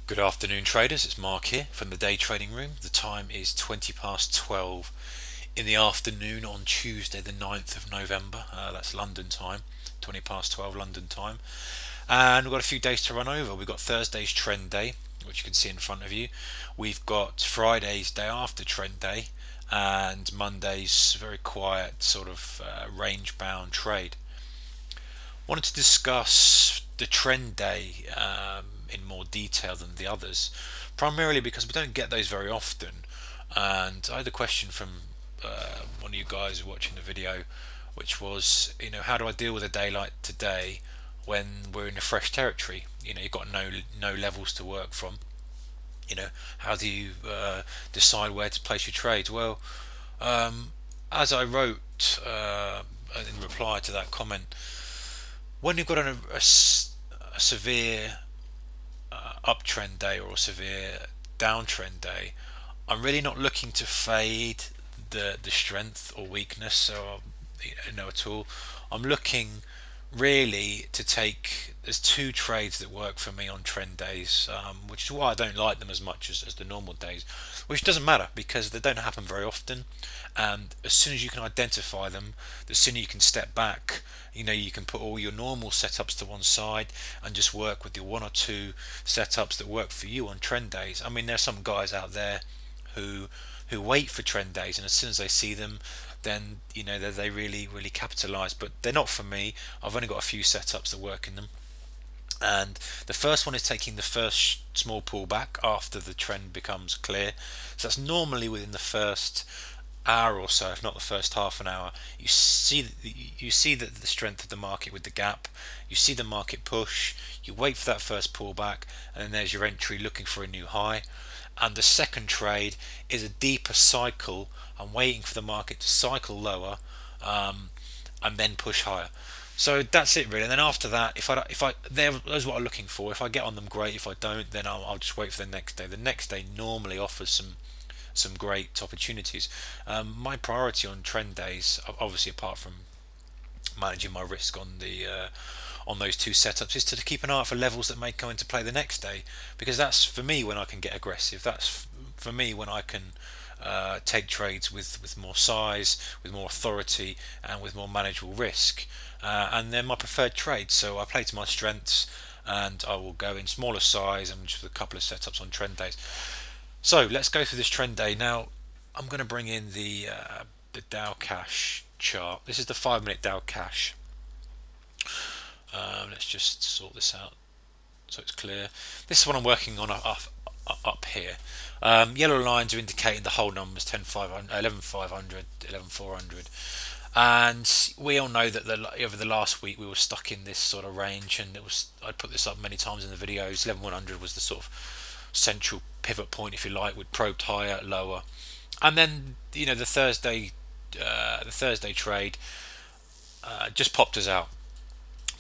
Good afternoon, traders. It's Mark here from the day trading room. The time is 20 past 12 in the afternoon on Tuesday, the 9th of November. That's London time, 20 past 12 London time. And we've got a few days to run over. We've got Thursday's trend day, which you can see in front of you. We've got Friday's day after trend day, and Monday's very quiet sort of range bound trade. Wanted to discuss the trend day in more detail than the others, primarily because we don't get those very often. And I had a question from one of you guys watching the video, which was, how do I deal with a day like today when we're in a fresh territory? You've got no levels to work from. How do you decide where to place your trades? Well, as I wrote in reply to that comment, when you've got a severe uptrend day or a severe downtrend day, I'm really not looking to fade the strength or weakness, so at all. I'm looking really to take. There's two trades that work for me on trend days, which is why I don't like them as much as the normal days, which doesn't matter because they don't happen very often. And as soon as you can identify them, the sooner you can step back. You can put all your normal setups to one side and just work with your one or two setups that work for you on trend days. I mean, there's some guys out there who wait for trend days, and as soon as they see them, then they really capitalize. But they're not for me. I've only got a few setups that work in them. And the first one is taking the first small pullback after the trend becomes clear. So that's normally within the first hour or so, if not the first half an hour. You see that the strength of the market with the gap. You see the market push. You wait for that first pullback, and then there's your entry looking for a new high. And the second trade is a deeper cycle. I'm waiting for the market to cycle lower, and then push higher. So that's it really. And then after that, if I those are what I'm looking for. If I get on them, great. If I don't, then I'll just wait for the next day. The next day normally offers some great opportunities. My priority on trend days, obviously apart from managing my risk on those two setups, is to keep an eye out for levels that may come into play the next day, because that's for me when I can get aggressive. That's for me when I can take trades with more size, with more authority, and with more manageable risk. And they're my preferred trades, so I play to my strengths, and I will go in smaller size and just with a couple of setups on trend days. So let's go through this trend day now. I'm going to bring in the Dow Cash chart. This is the 5-minute Dow Cash. Let's just sort this out so it's clear. This is what I'm working on up here. Yellow lines are indicating the whole numbers: 10,500, 11,500, 11,400. And we all know that over the last week we were stuck in this sort of range, and I put this up many times in the videos. 11,100 was the sort of central pivot point, if you like. We'd probed higher, lower, and then the Thursday trade just popped us out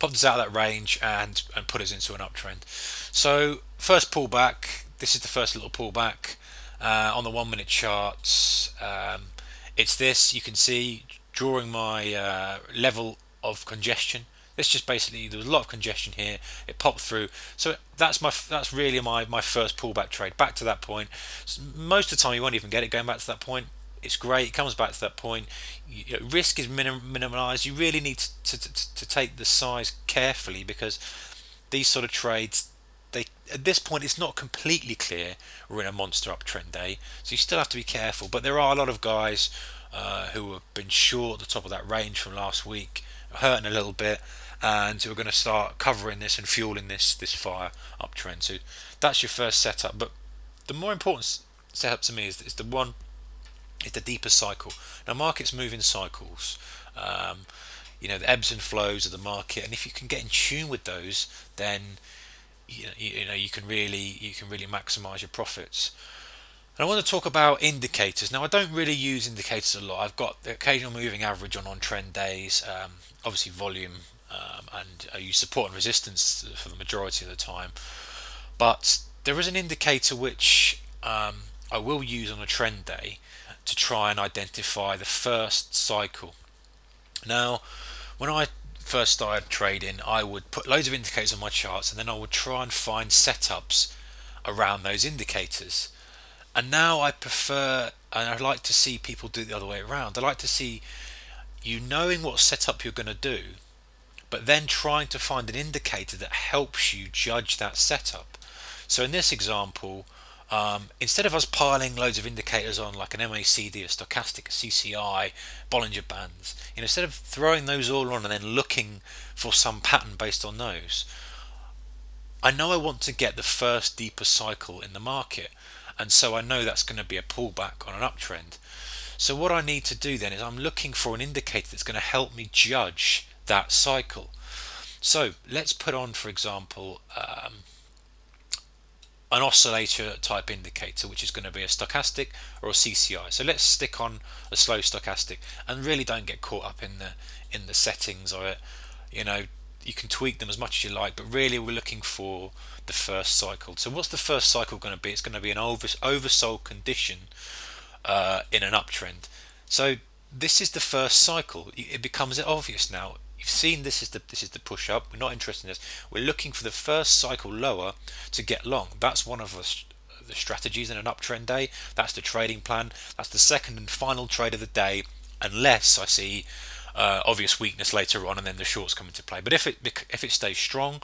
of that range and put us into an uptrend. So first pullback. This is the first little pullback on the 1-minute charts. It's this. You can see drawing my level of congestion. This just basically, there was a lot of congestion here. It popped through. So that's really my first pullback trade. Back to that point. Most of the time you won't even get it going back to that point. It's great. It comes back to that point. Risk is minimalised. You really need to take the size carefully, because these sort of trades, at this point it's not completely clear we're in a monster uptrend day, so you still have to be careful. But there are a lot of guys who have been short at the top of that range from last week, hurting a little bit, and who are going to start covering this and fueling this fire uptrend. So that's your first setup. But the more important setup to me is the deeper cycle. Now markets move in cycles. The ebbs and flows of the market, and if you can get in tune with those, then you can really maximize your profits. And I want to talk about indicators. Now I don't really use indicators a lot. I've got the occasional moving average on trend days, obviously volume, and I use support and resistance for the majority of the time. But there is an indicator which I will use on a trend day to try and identify the first cycle. Now, when I first started trading, I would put loads of indicators on my charts, and then I would try and find setups around those indicators. And now I prefer, and I like to see people do it the other way around. I like to see you knowing what setup you're going to do, but then trying to find an indicator that helps you judge that setup. So in this example, instead of us piling loads of indicators on like an MACD, a stochastic, a CCI, Bollinger Bands, instead of throwing those all on and then looking for some pattern based on those, I know I want to get the first deeper cycle in the market, and so I know that's going to be a pullback on an uptrend. So what I need to do then is I'm looking for an indicator that's going to help me judge that cycle. So let's put on, for example, an oscillator type indicator, which is going to be a stochastic or a CCI. So let's stick on a slow stochastic and really don't get caught up in the settings of it. You can tweak them as much as you like, but really we're looking for the first cycle. So what's the first cycle going to be? It's going to be an oversold condition in an uptrend. So this is the first cycle. It becomes obvious now. You've seen this is the push up. We're not interested in this. We're looking for the first cycle lower to get long. That's one of the strategies in an uptrend day. That's the trading plan. That's the second and final trade of the day, unless I see obvious weakness later on and then the shorts come into play. But if it stays strong,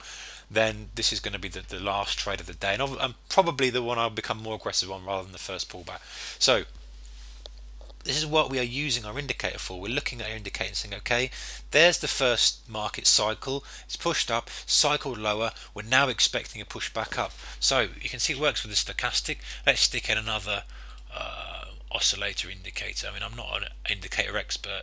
then this is going to be the last trade of the day, and probably the one I'll become more aggressive on rather than the first pullback. So this is what we are using our indicator for. We're looking at our indicator and saying, okay, there's the first market cycle. It's pushed up, cycled lower. We're now expecting a push back up. So you can see it works with the stochastic. Let's stick in another oscillator indicator. I mean, I'm not an indicator expert,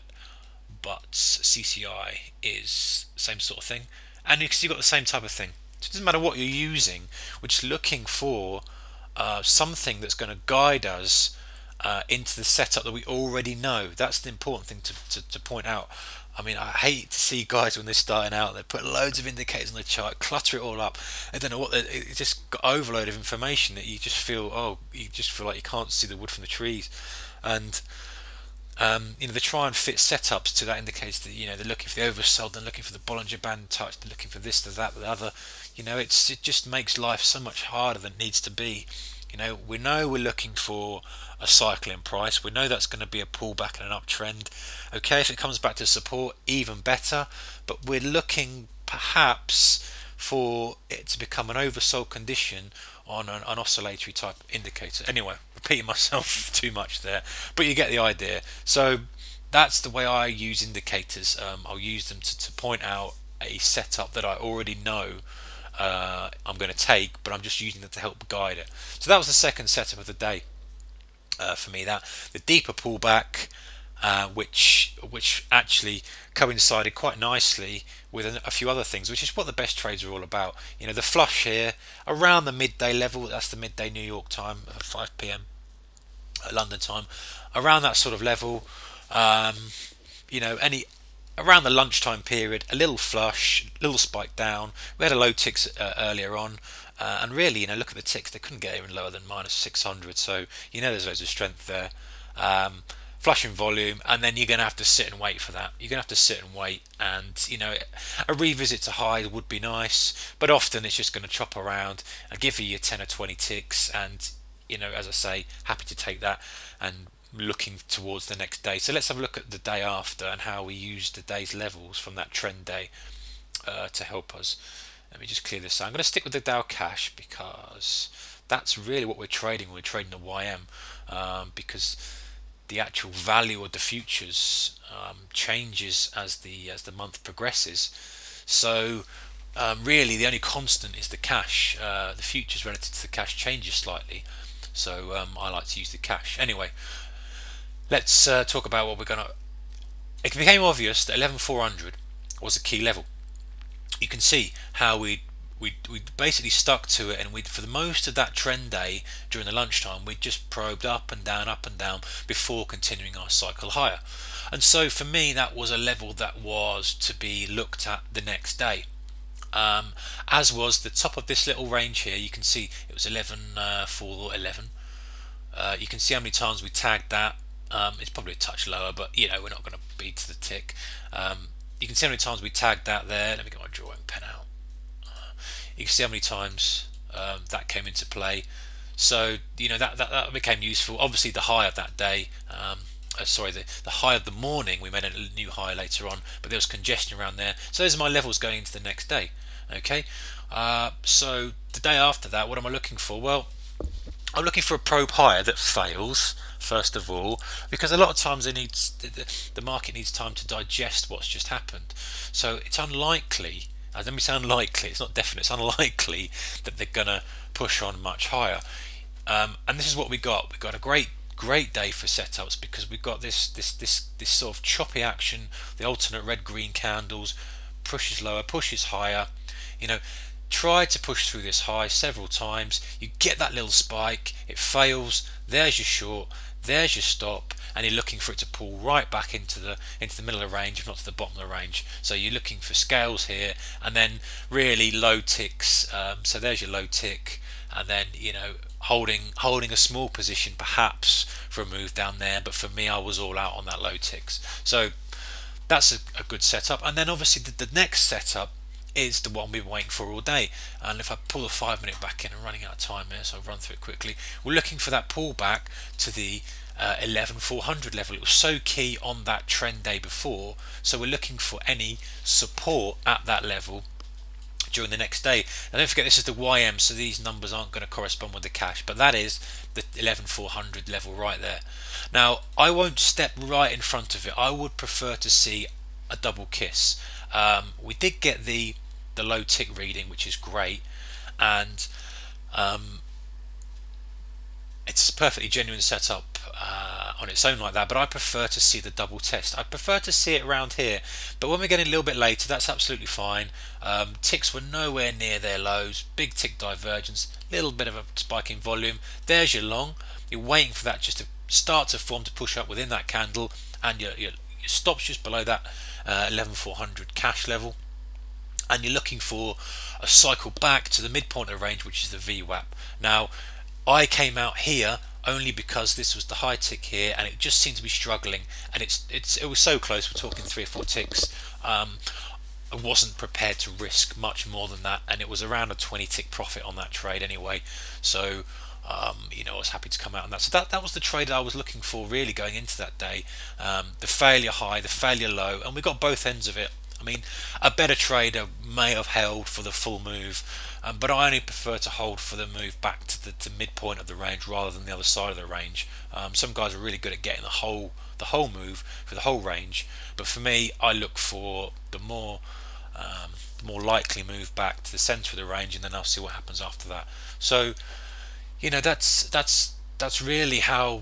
but CCI is the same sort of thing. And you've got the same type of thing. So it doesn't matter what you're using. We're just looking for something that's going to guide us into the setup that we already know. That's the important thing to point out. I mean, I hate to see guys when they're starting out, they put loads of indicators on the chart, clutter it all up. I don't know what, it just got overload of information that you just feel like you can't see the wood from the trees. And they try and fit setups to that indicator that they're looking for the oversold, they're looking for the Bollinger Band touch, they're looking for this, that, the other. It just makes life so much harder than it needs to be. We know we're looking for a cycle in price. We know that's going to be a pullback and an uptrend. Okay, if it comes back to support, even better. But we're looking perhaps for it to become an oversold condition on an oscillatory type indicator. Anyway, repeating myself too much there, but you get the idea. So that's the way I use indicators. I'll use them to point out a setup that I already know I'm going to take, but I'm just using them to help guide it. So that was the second setup of the day for me. That the deeper pullback, which actually coincided quite nicely with a few other things, which is what the best trades are all about. The flush here around the midday level. That's the midday New York time, 5 p.m. London time. Around that sort of level, any around the lunchtime period, a little flush, little spike down. We had a low ticks earlier on, and really, look at the ticks. They couldn't get even lower than minus 600. So there's loads of strength there. Flush in volume, and then you're going to have to sit and wait for that. You're going to have to sit and wait, and a revisit to highs would be nice, but often it's just going to chop around and give you your 10 or 20 ticks, and as I say, happy to take that and looking towards the next day. So let's have a look at the day after and how we used the day's levels from that trend day to help us. Let me just clear this out. I'm going to stick with the Dow Cash because that's really what we're trading when we're trading the YM, because the actual value of the futures changes as the month progresses. So really the only constant is the cash. The futures relative to the cash changes slightly, so I like to use the cash. Anyway, let's talk about what we're going to. It became obvious that 11,400 was a key level. You can see how we basically stuck to it, and for the most of that trend day during the lunchtime, we just probed up and down before continuing our cycle higher. And so for me, that was a level that was to be looked at the next day. As was the top of this little range here. You can see it was 11,411. You can see how many times we tagged that. It's probably a touch lower, but we're not going to beat the tick. You can see how many times we tagged that there. Let me get my drawing pen out. You can see how many times that came into play. So that became useful. Obviously, the high of that day, the high of the morning, we made a new high later on, but there was congestion around there. So those are my levels going into the next day. Okay, so the day after that, what am I looking for? Well, I'm looking for a probe higher that fails first of all, because a lot of times the market needs time to digest what's just happened. So it's unlikely. Let me say unlikely. It's not definite. It's unlikely that they're gonna push on much higher. And this is what we got. We got a great day for setups, because we've got this sort of choppy action. The alternate red green candles, pushes lower, pushes higher. You know, try to push through this high several times. You get that little spike, it fails. There's your short. There's your stop, and you're looking for it to pull right back into the middle of the range, if not to the bottom of the range. So you're looking for scales here, and then really low ticks. So there's your low tick, and then holding a small position perhaps for a move down there. But for me, I was all out on that low ticks. So that's a good setup. And then obviously the next setup is the one we've been waiting for all day. And if I pull the 5 minute back in, I'm running out of time here, so I'll run through it quickly. We're looking for that pullback to the 11,400 level. It was so key on that trend day before, so we're looking for any support at that level during the next day. And don't forget, this is the YM, so these numbers aren't going to correspond with the cash, but that is the 11,400 level right there. Now, I won't step right in front of it. I would prefer to see a double kiss. We did get the low tick reading, which is great, and it's a perfectly genuine setup on its own like that, but I prefer to see the double test. I prefer to see it around here, but when we're getting a little bit later, that's absolutely fine. Ticks were nowhere near their lows, big tick divergence, little bit of a spike in volume. There's your long. You're waiting for that just to start to form, to push up within that candle, and your stops just below that 11,400 cash level, and you're looking for a cycle back to the midpoint of the range, which is the VWAP. Now, I came out here only because this was the high tick here, and it just seemed to be struggling, and it was so close. We're talking 3 or 4 ticks. I wasn't prepared to risk much more than that, and it was around a 20 tick profit on that trade anyway. So I was happy to come out on that. So that was the trade I was looking for really going into that day. The failure high, the failure low, and we got both ends of it. I mean, a better trader may have held for the full move, but I only prefer to hold for the move back to the midpoint of the range rather than the other side of the range. Some guys are really good at getting the whole move for the whole range, but for me, I look for the more likely move back to the centre of the range, and then I'll see what happens after that. So that's really how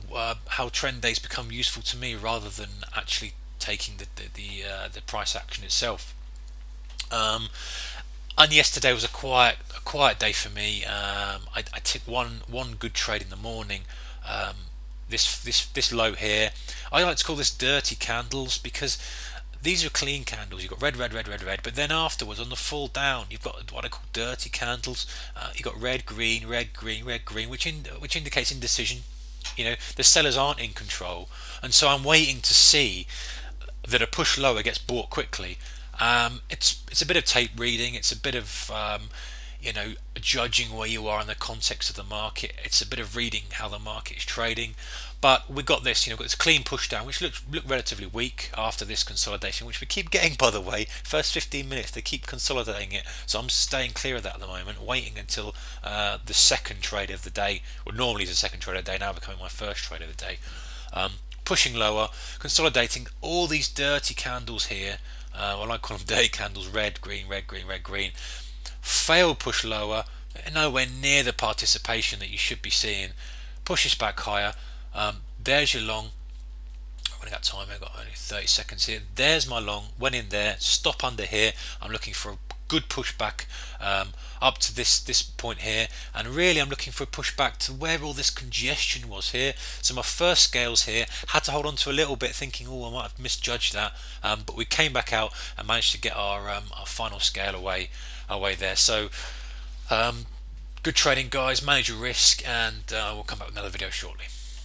trend days become useful to me, rather than actually taking the price action itself. And yesterday was a quiet day for me. I took one good trade in the morning. This low here, I like to call this dirty candles, because these are clean candles. You've got red, but then afterwards on the fall down, you've got what I call dirty candles. You've got red, green, which indicates indecision. The sellers aren't in control, and so I'm waiting to see that a push lower gets bought quickly. It's a bit of tape reading. It's a bit of judging where you are in the context of the market. It's a bit of reading how the market is trading. But we got this, got this clean push down, which looked relatively weak after this consolidation, which we keep getting, by the way. First 15 minutes, they keep consolidating it. So I'm staying clear of that at the moment, waiting until the second trade of the day. Well, normally it's the second trade of the day, now becoming my first trade of the day. Pushing lower, consolidating all these dirty candles here. Well, I call them dirty candles, red, green, fail push lower, nowhere near the participation that you should be seeing. Pushes back higher. There's your long. I'm running out of time. I've got only 30 seconds here. There's my long. Went in there. Stop under here. I'm looking for a good pushback up to this point here, and really I'm looking for a pushback to where all this congestion was here. So my first scales here, had to hold on to a little bit, thinking, oh, I might have misjudged that, but we came back out and managed to get our final scale away there. So good trading, guys. Manage your risk, and we'll come back with another video shortly.